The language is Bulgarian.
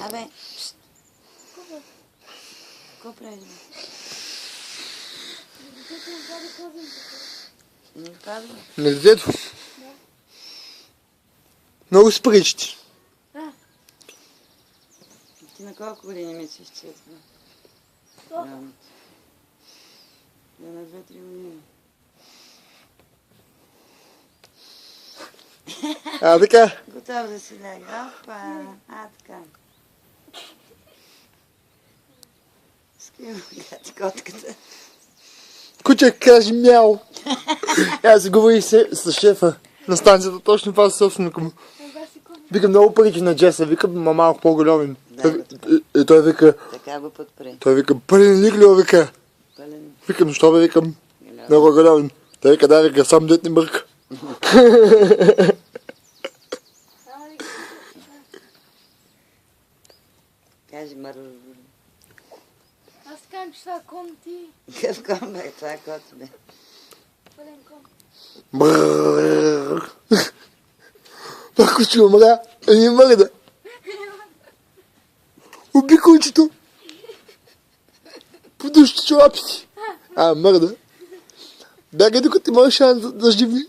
Абе, какво правиш? Не падва. На детето? Да. Много си пречи. Ти на колко години мислиш, че е това? Колко? Да, на 2-3 години. А, така. Готов да си ляга. Опа, така. Скрива ти котката. Куче, кажи мяу. Аз си говорих с шефа на станцията, точно това с собственика му. Вика, много паричи на Джеса, вика, ма малко по-голям. Да, И той вика, така го подпре. пълен лиглио, вика. Пълен. Викам, що бе, викам, много голям. Той вика, да, вика, сам дет не бърка. Кажи Мару. Аз казвам, че това е кон ти. Какъв кон бе? Това е кот бе. Пълен кон. Брррррр. Това куче умря, а не мърда. Уби кучето. Подуши чорапи си. Мърда. Бягай докато имаш шанс да живи.